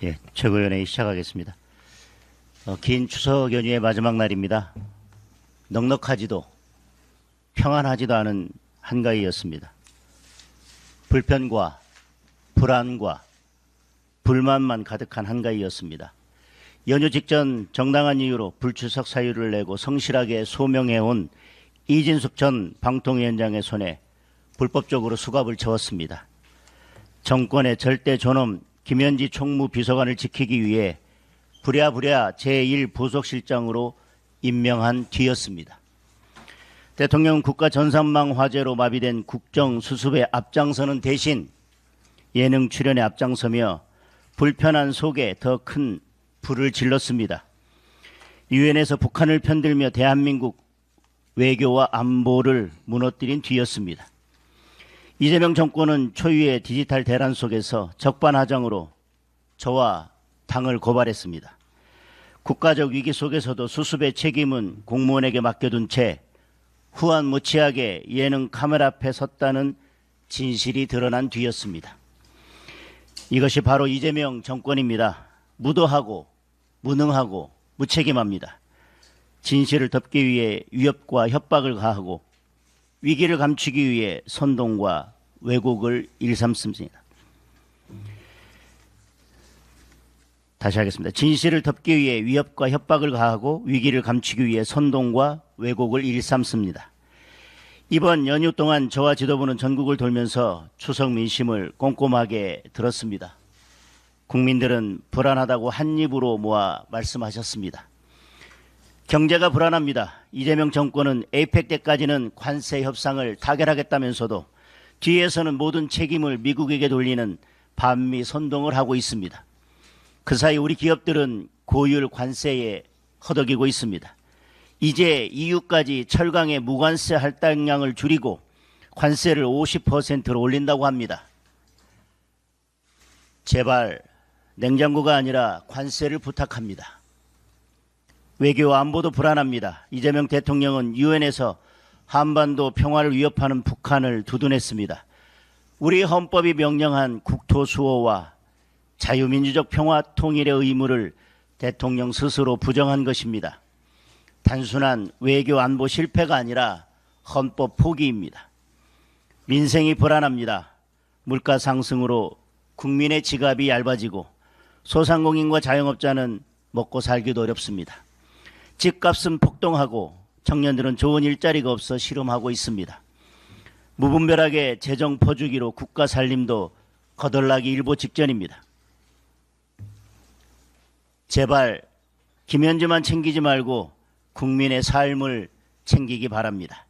예, 최고위원회의 시작하겠습니다. 긴 추석 연휴의 마지막 날입니다. 넉넉하지도 평안하지도 않은 한가위였습니다. 불편과 불안과 불만만 가득한 한가위였습니다. 연휴 직전 정당한 이유로 불출석 사유를 내고 성실하게 소명해온 이진숙 전 방통위원장의 손에 불법적으로 수갑을 채웠습니다. 정권의 절대 존엄 김현지 총무비서관을 지키기 위해 부랴부랴 제1부속실장으로 임명한 뒤였습니다. 대통령 국가 전산망 화재로 마비된 국정 수습에 앞장서는 대신 예능 출연에 앞장서며 불편한 속에 더 큰 불을 질렀습니다. 유엔에서 북한을 편들며 대한민국 외교와 안보를 무너뜨린 뒤였습니다. 이재명 정권은 초유의 디지털 대란 속에서 적반하장으로 저와 당을 고발했습니다. 국가적 위기 속에서도 수습의 책임은 공무원에게 맡겨둔 채 후한무치하게 예능 카메라 앞에 섰다는 진실이 드러난 뒤였습니다. 이것이 바로 이재명 정권입니다. 무도하고 무능하고 무책임합니다. 진실을 덮기 위해 위협과 협박을 가하고 위기를 감추기 위해 선동과 왜곡을 일삼습니다. 다시 하겠습니다. 진실을 덮기 위해 위협과 협박을 가하고 위기를 감추기 위해 선동과 왜곡을 일삼습니다. 이번 연휴 동안 저와 지도부는 전국을 돌면서 추석 민심을 꼼꼼하게 들었습니다. 국민들은 불안하다고 한 입으로 모아 말씀하셨습니다. 경제가 불안합니다. 이재명 정권은 에이펙 때까지는 관세 협상을 타결하겠다면서도 뒤에서는 모든 책임을 미국에게 돌리는 반미 선동을 하고 있습니다. 그 사이 우리 기업들은 고율 관세에 허덕이고 있습니다. 이제 EU까지 철강의 무관세 할당량을 줄이고 관세를 50%로 올린다고 합니다. 제발 냉장고가 아니라 관세를 부탁합니다. 외교 안보도 불안합니다. 이재명 대통령은 유엔에서 한반도 평화를 위협하는 북한을 두둔했습니다. 우리 헌법이 명령한 국토 수호와 자유민주적 평화 통일의 의무를 대통령 스스로 부정한 것입니다. 단순한 외교 안보 실패가 아니라 헌법 포기입니다. 민생이 불안합니다. 물가 상승으로 국민의 지갑이 얇아지고 소상공인과 자영업자는 먹고 살기도 어렵습니다. 집값은 폭등하고 청년들은 좋은 일자리가 없어 실험하고 있습니다. 무분별하게 재정 퍼주기로 국가 살림도 거덜나기 일보 직전입니다. 제발 김현지만 챙기지 말고 국민의 삶을 챙기기 바랍니다.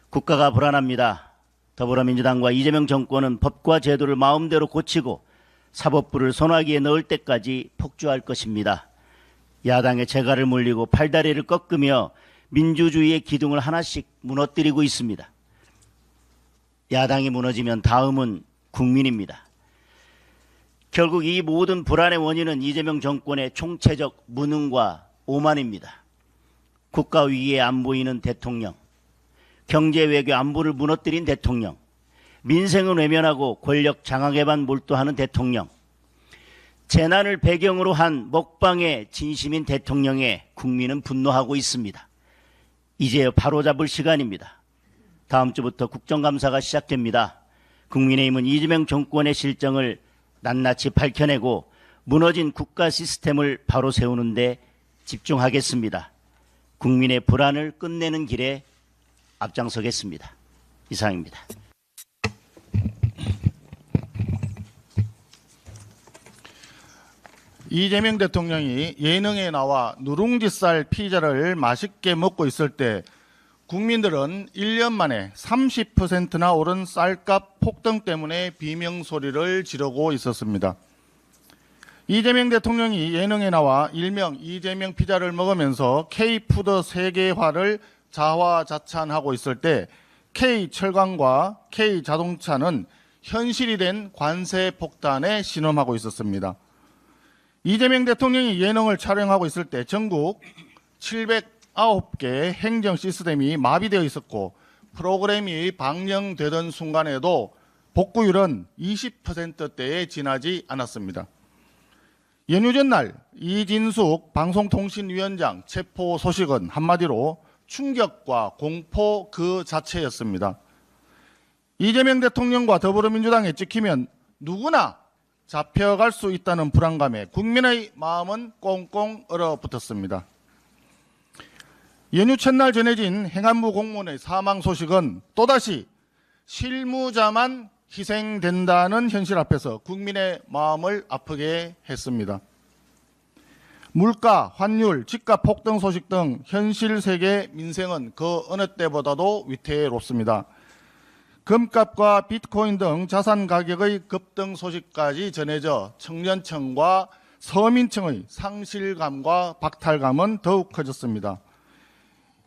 국가가 불안합니다. 더불어민주당과 이재명 정권은 법과 제도를 마음대로 고치고 사법부를 손아귀에 넣을 때까지 폭주할 것입니다. 야당의 재갈을 물리고 팔다리를 꺾으며 민주주의의 기둥을 하나씩 무너뜨리고 있습니다. 야당이 무너지면 다음은 국민입니다. 결국 이 모든 불안의 원인은 이재명 정권의 총체적 무능과 오만입니다. 국가 위기에 안 보이는 대통령, 경제 외교 안보를 무너뜨린 대통령, 민생은 외면하고 권력 장악에만 몰두하는 대통령, 재난을 배경으로 한 먹방의 진심인 대통령에 국민은 분노하고 있습니다. 이제 바로잡을 시간입니다. 다음 주부터 국정감사가 시작됩니다. 국민의힘은 이재명 정권의 실정을 낱낱이 밝혀내고 무너진 국가 시스템을 바로 세우는 데 집중하겠습니다. 국민의 불안을 끝내는 길에 앞장서겠습니다. 이상입니다. 이재명 대통령이 예능에 나와 누룽지쌀 피자를 맛있게 먹고 있을 때 국민들은 1년 만에 30%나 오른 쌀값 폭등 때문에 비명소리를 지르고 있었습니다. 이재명 대통령이 예능에 나와 일명 이재명 피자를 먹으면서 K푸드 세계화를 자화자찬하고 있을 때 K철강과 K자동차는 현실이 된 관세 폭탄에 신음하고 있었습니다. 이재명 대통령이 예능을 촬영하고 있을 때 전국 709개 행정 시스템이 마비되어 있었고 프로그램이 방영되던 순간에도 복구율은 20%대에 지나지 않았습니다. 연휴 전날 이진숙 방송통신위원장 체포 소식은 한마디로 충격과 공포 그 자체였습니다. 이재명 대통령과 더불어민주당에 찍히면 누구나 잡혀갈 수 있다는 불안감에 국민의 마음은 꽁꽁 얼어붙었습니다. 연휴 첫날 전해진 행안부 공무원의 사망 소식은 또다시 실무자만 희생된다는 현실 앞에서 국민의 마음을 아프게 했습니다. 물가, 환율, 집값 폭등 소식 등 현실 세계 민생은 그 어느 때보다도 위태롭습니다. 금값과 비트코인 등 자산 가격의 급등 소식까지 전해져 청년층과 서민층의 상실감과 박탈감은 더욱 커졌습니다.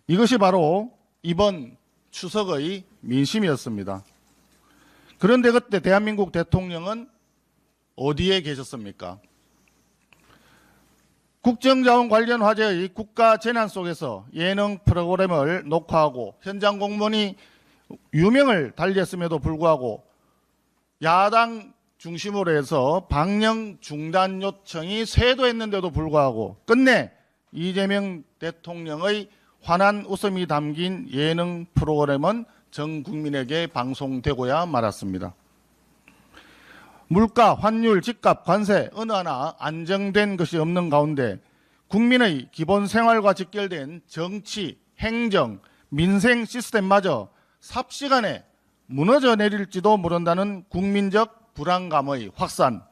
이것이 바로 이번 추석의 민심이었습니다. 그런데 그때 대한민국 대통령은 어디에 계셨습니까? 국정자원 관련 화제의 국가 재난 속에서 예능 프로그램을 녹화하고 현장 공무원이 유명을 달리했음에도 불구하고 야당 중심으로 해서 방영 중단 요청이 쇄도했는데도 불구하고 끝내 이재명 대통령의 환한 웃음이 담긴 예능 프로그램은 전 국민에게 방송되고야 말았습니다. 물가, 환율, 집값, 관세 어느 하나 안정된 것이 없는 가운데 국민의 기본 생활과 직결된 정치, 행정, 민생 시스템마저 삽시간에 무너져 내릴지도 모른다는 국민적 불안감의 확산.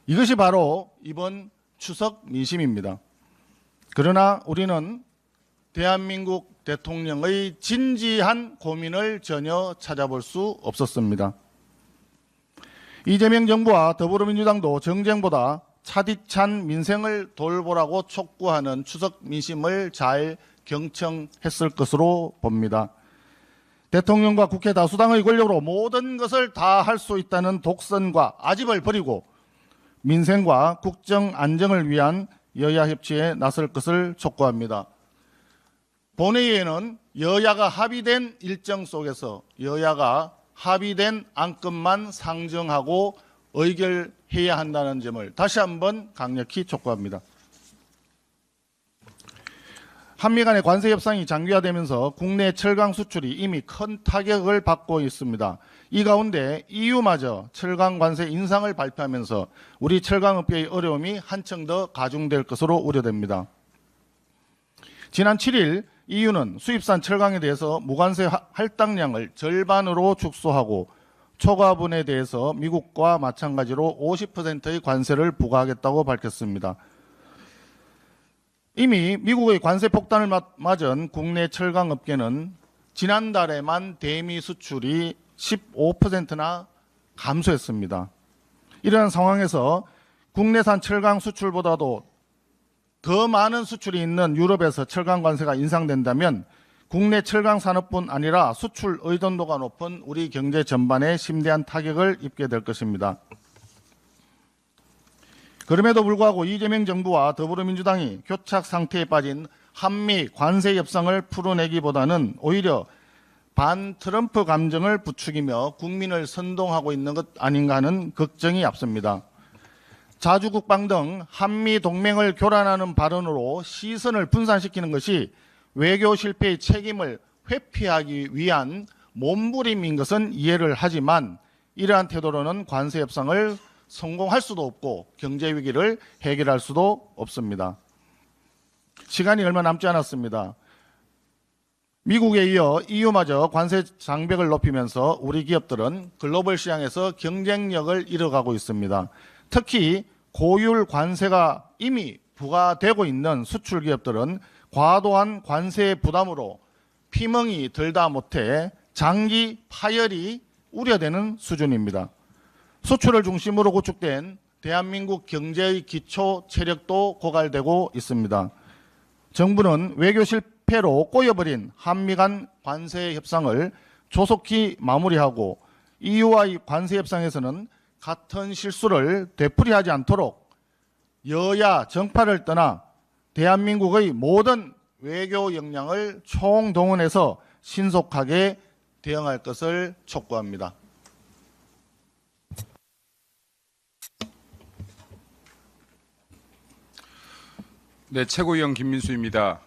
이것이 바로 이번 추석 민심입니다. 그러나 우리는 대한민국 대통령의 진지한 고민을 전혀 찾아볼 수 없었습니다. 이재명 정부와 더불어민주당도 정쟁보다 차디찬 민생을 돌보라고 촉구하는 추석 민심을 잘 경청했을 것으로 봅니다. 대통령과 국회 다수당의 권력으로 모든 것을 다 할 수 있다는 독선과 아집을 버리고 민생과 국정 안정을 위한 여야 협치에 나설 것을 촉구합니다. 본회의에는 여야가 합의된 일정 속에서 여야가 합의된 안건만 상정하고 의결해야 한다는 점을 다시 한번 강력히 촉구합니다. 한미 간의 관세 협상이 장기화되면서 국내 철강 수출이 이미 큰 타격을 받고 있습니다. 이 가운데 EU마저 철강 관세 인상을 발표하면서 우리 철강업계의 어려움이 한층 더 가중될 것으로 우려됩니다. 지난 7일 EU는 수입산 철강에 대해서 무관세 할당량을 절반으로 축소하고 초과분에 대해서 미국과 마찬가지로 50%의 관세를 부과하겠다고 밝혔습니다. 이미 미국의 관세 폭탄을 맞은 국내 철강업계는 지난달에만 대미 수출이 15%나 감소했습니다. 이러한 상황에서 국내산 철강 수출보다도 더 많은 수출이 있는 유럽에서 철강 관세가 인상된다면 국내 철강 산업뿐 아니라 수출 의존도가 높은 우리 경제 전반에 심대한 타격을 입게 될 것입니다. 그럼에도 불구하고 이재명 정부와 더불어민주당이 교착 상태에 빠진 한미 관세 협상을 풀어내기보다는 오히려 반 트럼프 감정을 부추기며 국민을 선동하고 있는 것 아닌가 하는 걱정이 앞섭니다. 자주국방 등 한미 동맹을 교란하는 발언으로 시선을 분산시키는 것이 외교 실패의 책임을 회피하기 위한 몸부림인 것은 이해를 하지만 이러한 태도로는 관세 협상을 성공할 수도 없고 경제 위기를 해결할 수도 없습니다. 시간이 얼마 남지 않았습니다. 미국에 이어 EU마저 관세 장벽을 높이면서 우리 기업들은 글로벌 시장에서 경쟁력을 잃어가고 있습니다. 특히 고율 관세가 이미 부과되고 있는 수출 기업들은 과도한 관세 부담으로 피멍이 들다 못해 장기 파열이 우려되는 수준입니다. 수출을 중심으로 구축된 대한민국 경제의 기초 체력도 고갈되고 있습니다. 정부는 외교 실패로 꼬여버린 한미 간 관세 협상을 조속히 마무리하고 EU와의 관세 협상에서는 같은 실수를 되풀이하지 않도록 여야 정파를 떠나 대한민국의 모든 외교 역량을 총동원해서 신속하게 대응할 것을 촉구합니다. 네, 최고위원 김민수입니다.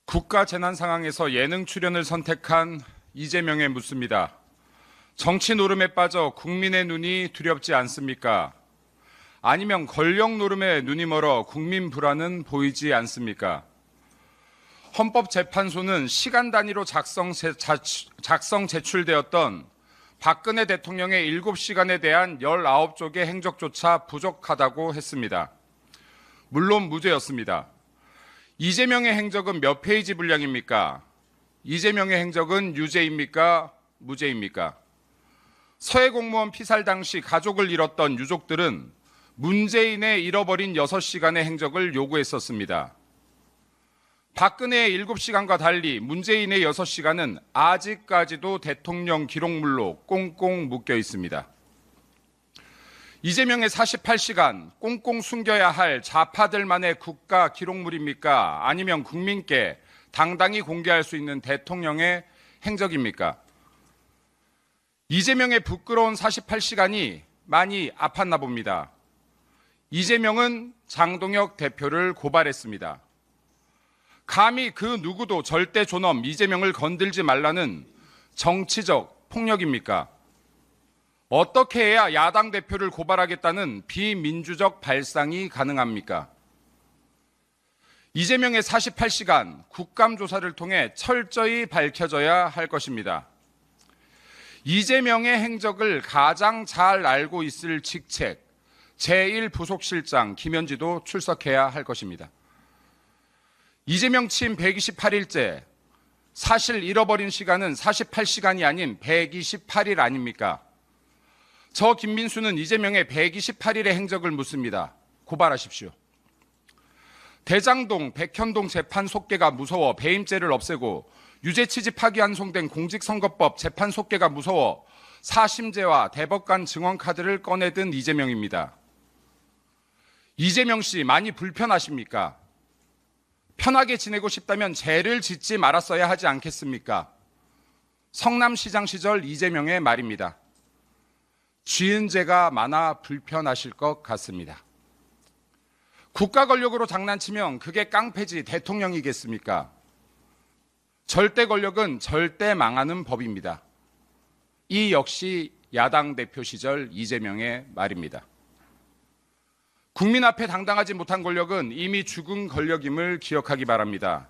국가 재난 상황에서 예능 출연을 선택한 이재명에 묻습니다. 정치 노름에 빠져 국민의 눈이 두렵지 않습니까? 아니면 권력 노름에 눈이 멀어 국민 불안은 보이지 않습니까? 헌법재판소는 시간 단위로 작성 제출되었던 박근혜 대통령의 7시간에 대한 19쪽의 행적조차 부족하다고 했습니다. 물론 무죄였습니다. 이재명의 행적은 몇 페이지 분량입니까? 이재명의 행적은 유죄입니까? 무죄입니까? 서해 공무원 피살 당시 가족을 잃었던 유족들은 문재인의 잃어버린 6시간의 행적을 요구했었습니다. 박근혜의 7시간과 달리 문재인의 6시간은 아직까지도 대통령 기록물로 꽁꽁 묶여 있습니다. 이재명의 48시간 꽁꽁 숨겨야 할 좌파들만의 국가 기록물입니까? 아니면 국민께 당당히 공개할 수 있는 대통령의 행적입니까? 이재명의 부끄러운 48시간이 많이 아팠나 봅니다. 이재명은 장동혁 대표를 고발했습니다. 감히 그 누구도 절대 존엄 이재명을 건들지 말라는 정치적 폭력입니까? 어떻게 해야 야당 대표를 고발하겠다는 비민주적 발상이 가능합니까? 이재명의 48시간 국감조사를 통해 철저히 밝혀져야 할 것입니다. 이재명의 행적을 가장 잘 알고 있을 직책 제1부속실장 김현지도 출석해야 할 것입니다. 이재명 취임 128일째, 사실 잃어버린 시간은 48시간이 아닌 128일 아닙니까? 저 김민수는 이재명의 128일의 행적을 묻습니다. 고발하십시오. 대장동, 백현동 재판 속개가 무서워 배임죄를 없애고 유죄 취지 파기환송된 공직선거법 재판 속개가 무서워 사심제와 대법관 증언카드를 꺼내든 이재명입니다. 이재명 씨 많이 불편하십니까? 편하게 지내고 싶다면 죄를 짓지 말았어야 하지 않겠습니까? 성남시장 시절 이재명의 말입니다. 지은 죄가 많아 불편하실 것 같습니다. 국가 권력으로 장난치면 그게 깡패지 대통령이겠습니까? 절대 권력은 절대 망하는 법입니다. 이 역시 야당 대표 시절 이재명의 말입니다. 국민 앞에 당당하지 못한 권력은 이미 죽은 권력임을 기억하기 바랍니다.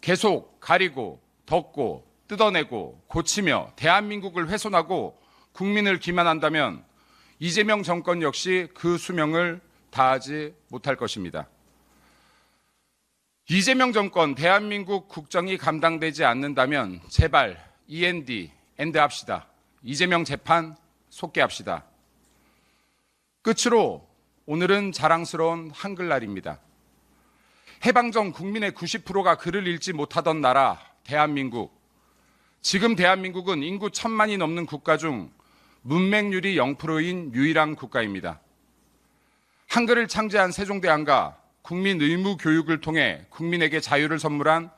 계속 가리고 덮고 뜯어내고 고치며 대한민국을 훼손하고 국민을 기만한다면 이재명 정권 역시 그 수명을 다하지 못할 것입니다. 이재명 정권 대한민국 국정이 감당되지 않는다면 제발 END 합시다. 이재명 재판 속개합시다. 끝으로 오늘은 자랑스러운 한글날입니다. 해방 전 국민의 90%가 글을 읽지 못하던 나라 대한민국. 지금 대한민국은 인구 1,000만이 넘는 국가 중 문맹률이 0%인 유일한 국가입니다. 한글을 창제한 세종대왕과 국민 의무 교육을 통해 국민에게 자유를 선물한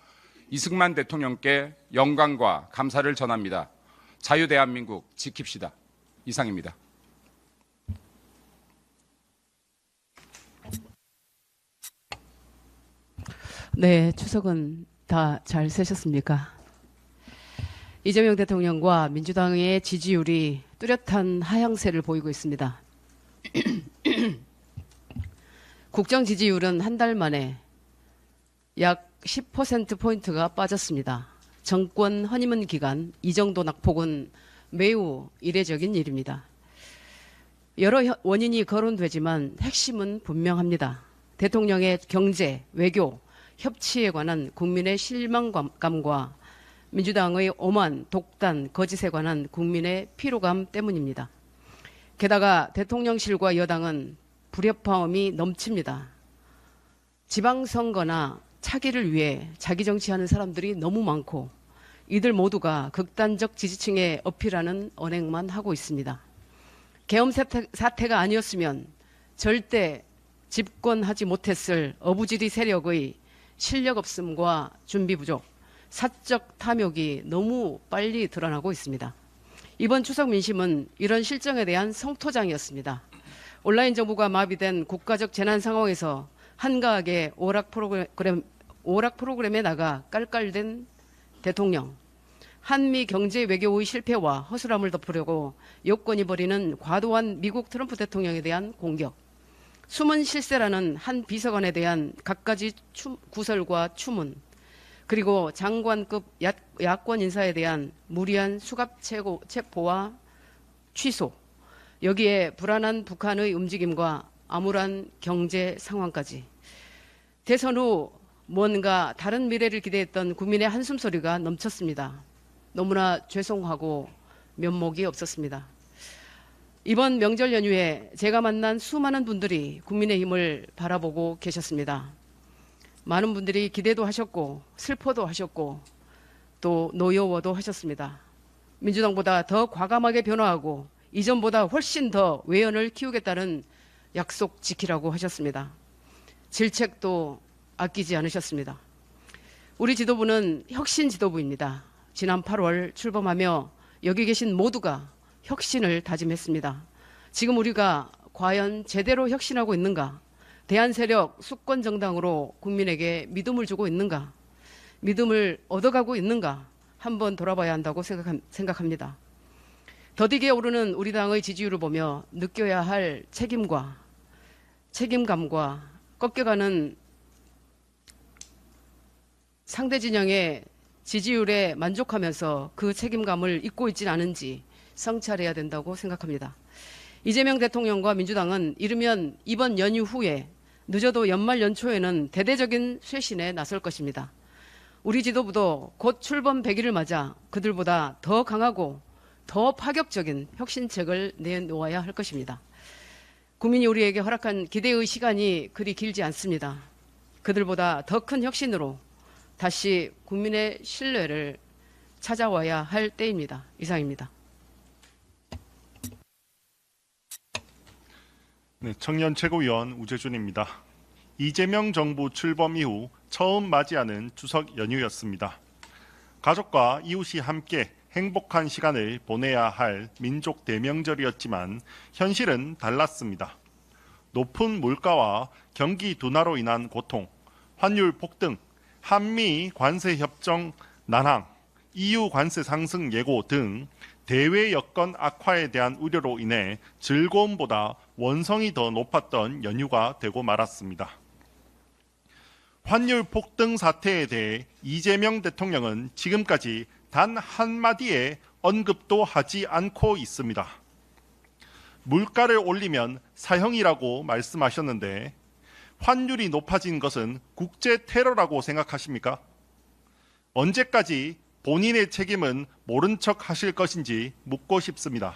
이승만 대통령께 영광과 감사를 전합니다. 자유 대한민국 지킵시다. 이상입니다. 네, 추석은 다 잘 세셨습니까? 이재명 대통령과 민주당의 지지율이 뚜렷한 하향세를 보이고 있습니다. 국정 지지율은 한 달 만에 약 10%포인트가 빠졌습니다. 정권 허니문 기간 이 정도 낙폭은 매우 이례적인 일입니다. 여러 원인이 거론되지만 핵심은 분명합니다. 대통령의 경제, 외교, 협치에 관한 국민의 실망감과 민주당의 오만, 독단, 거짓에 관한 국민의 피로감 때문입니다. 게다가 대통령실과 여당은 불협화음이 넘칩니다. 지방선거나 차기를 위해 자기 정치하는 사람들이 너무 많고 이들 모두가 극단적 지지층에 어필하는 언행만 하고 있습니다. 계엄 사태가 아니었으면 절대 집권하지 못했을 어부지리 세력의 실력 없음과 준비 부족, 사적 탐욕이 너무 빨리 드러나고 있습니다. 이번 추석 민심은 이런 실정에 대한 성토장이었습니다. 온라인 정부가 마비된 국가적 재난 상황에서 한가하게 오락 프로그램에 나가 깔깔댄 대통령, 한미 경제 외교의 실패와 허술함을 덮으려고 여권이 벌이는 과도한 미국 트럼프 대통령에 대한 공격, 숨은 실세라는 한 비서관에 대한 갖가지 구설과 추문, 그리고 장관급 야권 인사에 대한 무리한 수갑 체포와 취소, 여기에 불안한 북한의 움직임과 암울한 경제 상황까지. 대선 후 뭔가 다른 미래를 기대했던 국민의 한숨소리가 넘쳤습니다. 너무나 죄송하고 면목이 없었습니다. 이번 명절 연휴에 제가 만난 수많은 분들이 국민의힘을 바라보고 계셨습니다. 많은 분들이 기대도 하셨고 슬퍼도 하셨고 또 노여워도 하셨습니다. 민주당보다 더 과감하게 변화하고 이전보다 훨씬 더 외연을 키우겠다는 약속 지키라고 하셨습니다. 질책도 아끼지 않으셨습니다. 우리 지도부는 혁신 지도부입니다. 지난 8월 출범하며 여기 계신 모두가 혁신을 다짐했습니다. 지금 우리가 과연 제대로 혁신하고 있는가? 대한세력 수권정당으로 국민에게 믿음을 주고 있는가? 믿음을 얻어가고 있는가? 한번 돌아봐야 한다고 생각합니다. 더디게 오르는 우리 당의 지지율을 보며 느껴야 할 책임감과 꺾여가는 상대 진영의 지지율에 만족하면서 그 책임감을 잊고 있지는 않은지 성찰해야 된다고 생각합니다. 이재명 대통령과 민주당은 이르면 이번 연휴 후에 늦어도 연말 연초에는 대대적인 쇄신에 나설 것입니다. 우리 지도부도 곧 출범 100일을 맞아 그들보다 더 강하고 더 파격적인 혁신책을 내놓아야 할 것입니다. 국민이 우리에게 허락한 기대의 시간이 그리 길지 않습니다. 그들보다 더 큰 혁신으로 다시 국민의 신뢰를 찾아와야 할 때입니다. 이상입니다. 네, 청년 최고위원 우재준입니다. 이재명 정부 출범 이후 처음 맞이하는 추석 연휴였습니다. 가족과 이웃이 함께 행복한 시간을 보내야 할 민족 대명절이었지만 현실은 달랐습니다. 높은 물가와 경기 둔화로 인한 고통, 환율 폭등, 한미 관세 협정 난항, EU 관세 상승 예고 등 대외 여건 악화에 대한 우려로 인해 즐거움보다 원성이 더 높았던 연휴가 되고 말았습니다. 환율 폭등 사태에 대해 이재명 대통령은 지금까지 단 한마디의 언급도 하지 않고 있습니다. 물가를 올리면 사형이라고 말씀하셨는데 환율이 높아진 것은 국제 테러라고 생각하십니까? 언제까지 본인의 책임은 모른 척 하실 것인지 묻고 싶습니다.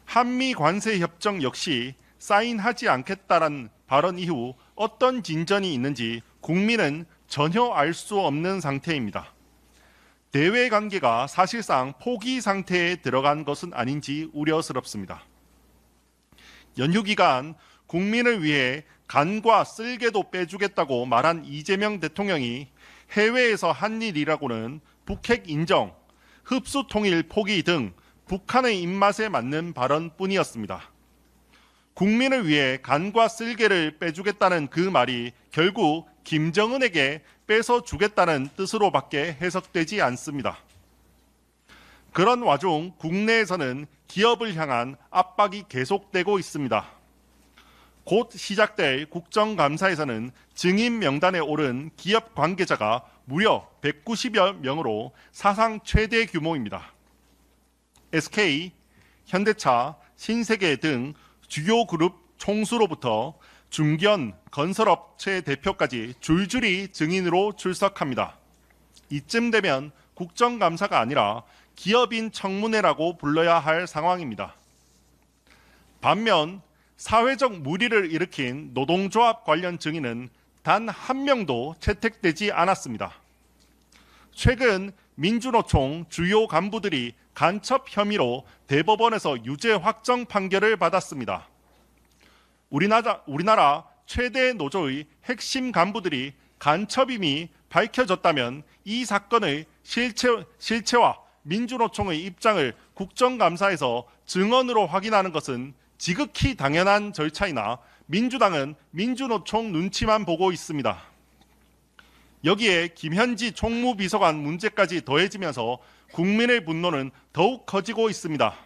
한미 관세 협정 역시 사인하지 않겠다는 발언 이후 어떤 진전이 있는지 국민은 전혀 알 수 없는 상태입니다. 대외 관계가 사실상 포기 상태에 들어간 것은 아닌지 우려스럽습니다. 연휴 기간 국민을 위해 간과 쓸개도 빼주겠다고 말한 이재명 대통령이 해외에서 한 일이라고는 북핵 인정, 흡수 통일 포기 등 북한의 입맛에 맞는 발언뿐이었습니다. 국민을 위해 간과 쓸개를 빼주겠다는 그 말이 결국 김정은에게 뺏어주겠다는 뜻으로밖에 해석되지 않습니다. 그런 와중 국내에서는 기업을 향한 압박이 계속되고 있습니다. 곧 시작될 국정감사에서는 증인 명단에 오른 기업 관계자가 무려 190여 명으로 사상 최대 규모입니다. SK, 현대차, 신세계 등 주요 그룹 총수로부터 중견 건설업체 대표까지 줄줄이 증인으로 출석합니다. 이쯤 되면 국정감사가 아니라 기업인 청문회라고 불러야 할 상황입니다. 반면 사회적 물의를 일으킨 노동조합 관련 증인은 단 한 명도 채택되지 않았습니다. 최근 민주노총 주요 간부들이 간첩 혐의로 대법원에서 유죄 확정 판결을 받았습니다. 우리나라 최대 노조의 핵심 간부들이 간첩임이 밝혀졌다면 이 사건의 실체와 민주노총의 입장을 국정감사에서 증언으로 확인하는 것은 지극히 당연한 절차이나 민주당은 민주노총 눈치만 보고 있습니다. 여기에 김현지 총무비서관 문제까지 더해지면서 국민의 분노는 더욱 커지고 있습니다.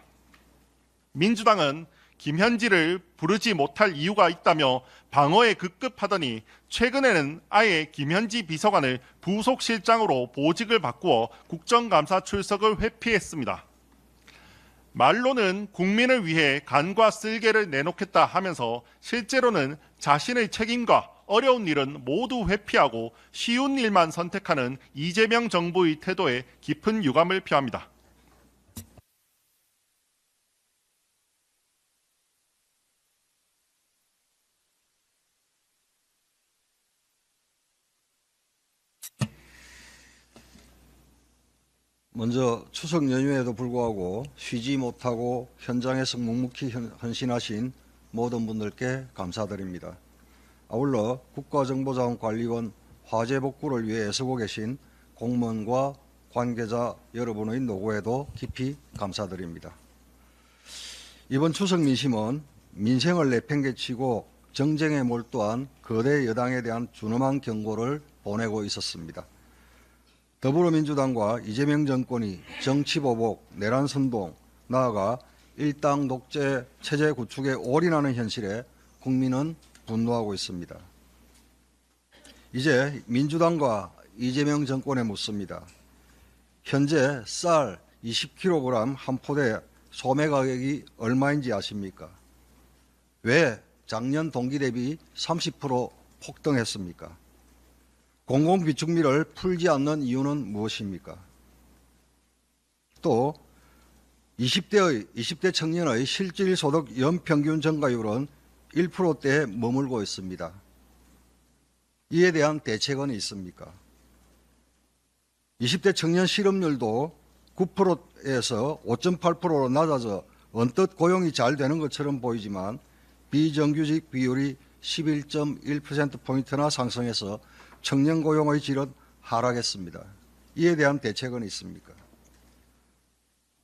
민주당은 김현지를 부르지 못할 이유가 있다며 방어에 급급하더니 최근에는 아예 김현지 비서관을 부속실장으로 보직을 바꾸어 국정감사 출석을 회피했습니다. 말로는 국민을 위해 간과 쓸개를 내놓겠다 하면서 실제로는 자신의 책임과 어려운 일은 모두 회피하고 쉬운 일만 선택하는 이재명 정부의 태도에 깊은 유감을 표합니다. 먼저 추석 연휴에도 불구하고 쉬지 못하고 현장에서 묵묵히 헌신하신 모든 분들께 감사드립니다. 아울러 국가정보자원관리원 화재 복구를 위해 애쓰고 계신 공무원과 관계자 여러분의 노고에도 깊이 감사드립니다. 이번 추석 민심은 민생을 내팽개치고 정쟁에 몰두한 거대 여당에 대한 준엄한 경고를 보내고 있었습니다. 더불어민주당과 이재명 정권이 정치보복, 내란선동, 나아가 일당 독재 체제 구축에 올인하는 현실에 국민은 분노하고 있습니다. 이제 민주당과 이재명 정권에 묻습니다. 현재 쌀 20kg 한 포대 소매 가격이 얼마인지 아십니까? 왜 작년 동기 대비 30% 폭등했습니까? 공공비축비를 풀지 않는 이유는 무엇입니까? 또 20대 청년의 실질소득 연평균 증가율은 1%대에 머물고 있습니다. 이에 대한 대책은 있습니까? 20대 청년 실업률도 9%에서 5.8%로 낮아져 언뜻 고용이 잘 되는 것처럼 보이지만 비정규직 비율이 11.1%포인트나 상승해서 청년 고용의 질은 하락했습니다. 이에 대한 대책은 있습니까?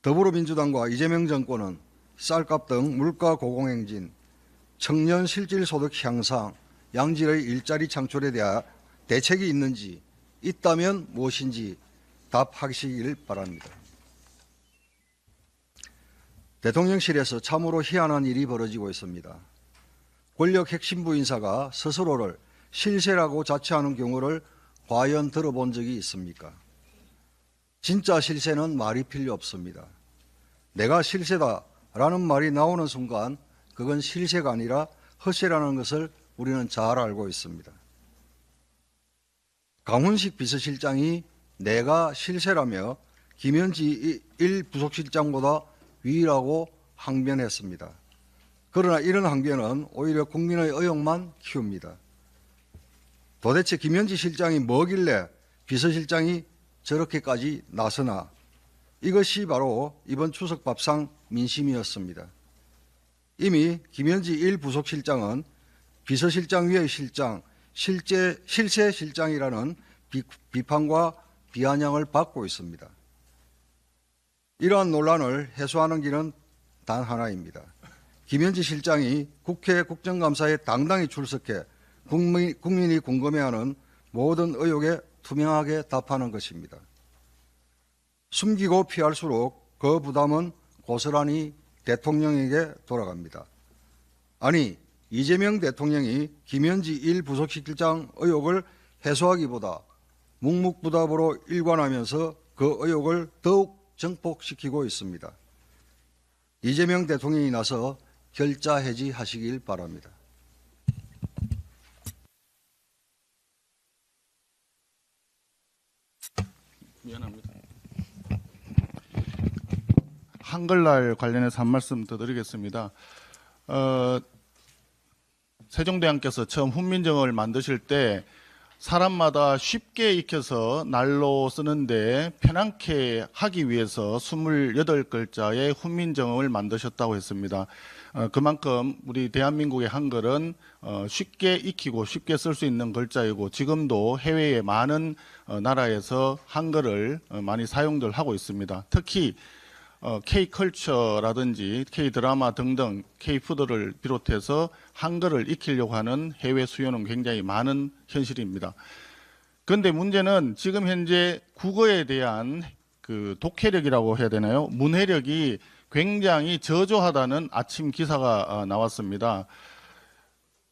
더불어민주당과 이재명 정권은 쌀값 등 물가 고공행진, 청년 실질소득 향상, 양질의 일자리 창출에 대한 대책이 있는지, 있다면 무엇인지 답하시길 바랍니다. 대통령실에서 참으로 희한한 일이 벌어지고 있습니다. 권력 핵심부 인사가 스스로를 실세라고 자처하는 경우를 과연 들어본 적이 있습니까? 진짜 실세는 말이 필요 없습니다. 내가 실세다라는 말이 나오는 순간 그건 실세가 아니라 허세라는 것을 우리는 잘 알고 있습니다. 강훈식 비서실장이 내가 실세라며 김현지 1부속실장보다 위라고 항변했습니다. 그러나 이런 항변은 오히려 국민의 의혹만 키웁니다. 도대체 김현지 실장이 뭐길래 비서실장이 저렇게까지 나서나? 이것이 바로 이번 추석 밥상 민심이었습니다. 이미 김현지 1부속실장은 비서실장 위의 실장, 실세 실장이라는 비판과 비아냥을 받고 있습니다. 이러한 논란을 해소하는 길은 단 하나입니다. 김현지 실장이 국회 국정감사에 당당히 출석해 국민이 궁금해하는 모든 의혹에 투명하게 답하는 것입니다. 숨기고 피할수록 그 부담은 고스란히 대통령에게 돌아갑니다. 아니, 이재명 대통령이 김현지 1부속실장 의혹을 해소하기보다 묵묵부답으로 일관하면서 그 의혹을 더욱 증폭시키고 있습니다. 이재명 대통령이 나서 결자 해지하시길 바랍니다. 미안합니다. 한글날 관련해서 한 말씀 더 드리겠습니다. 세종대왕께서 처음 훈민정음을 만드실 때 사람마다 쉽게 익혀서 날로 쓰는데 편안케 하기 위해서 28글자의 훈민정음을 만드셨다고 했습니다. 그만큼 우리 대한민국의 한글은 쉽게 익히고 쉽게 쓸 수 있는 글자이고 지금도 해외의 많은 나라에서 한글을 많이 사용들 하고 있습니다. 특히 K컬처라든지 K드라마 등등 K푸드를 비롯해서 한글을 익히려고 하는 해외 수요는 굉장히 많은 현실입니다. 그런데 문제는 지금 현재 국어에 대한 그 독해력이라고 해야 되나요? 문해력이 굉장히 저조하다는 아침 기사가 나왔습니다.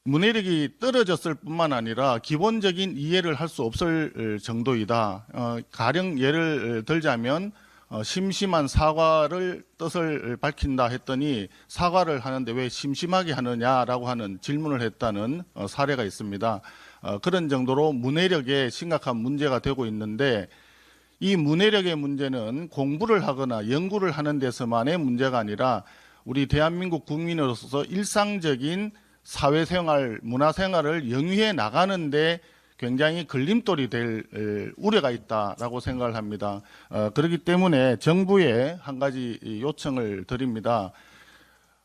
문해력이 떨어졌을 뿐만 아니라 기본적인 이해를 할 수 없을 정도이다. 가령 예를 들자면 심심한 사과를 뜻을 밝힌다 했더니 사과를 하는데 왜 심심하게 하느냐라고 하는 질문을 했다는 사례가 있습니다. 그런 정도로 문해력에 심각한 문제가 되고 있는데 이 문해력의 문제는 공부를 하거나 연구를 하는 데서만의 문제가 아니라 우리 대한민국 국민으로서 일상적인 사회생활, 문화생활을 영위해 나가는데 굉장히 걸림돌이 될 우려가 있다라고 생각을 합니다. 그렇기 때문에 정부에 한 가지 요청을 드립니다.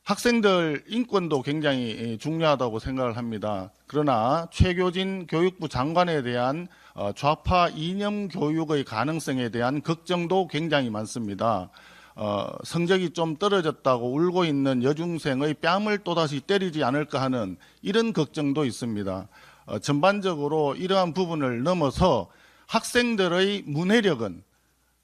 학생들 인권도 굉장히 중요하다고 생각을 합니다. 그러나 최교진 교육부 장관에 대한 좌파 이념 교육의 가능성에 대한 걱정도 굉장히 많습니다. 성적이 좀 떨어졌다고 울고 있는 여중생의 뺨을 또다시 때리지 않을까 하는 이런 걱정도 있습니다. 전반적으로 이러한 부분을 넘어서 학생들의 문해력은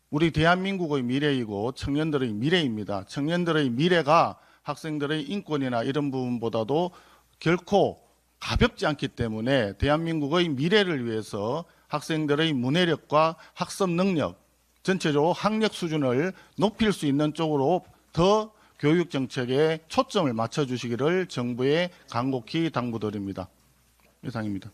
우리 대한민국의 미래이고 청년들의 미래입니다. 청년들의 미래가 학생들의 인권이나 이런 부분보다도 결코 가볍지 않기 때문에 대한민국의 미래를 위해서 학생들의 문해력과 학습 능력, 전체적으로 학력 수준을 높일 수 있는 쪽으로 더 교육 정책에 초점을 맞춰주시기를 정부에 간곡히 당부드립니다. 이상입니다.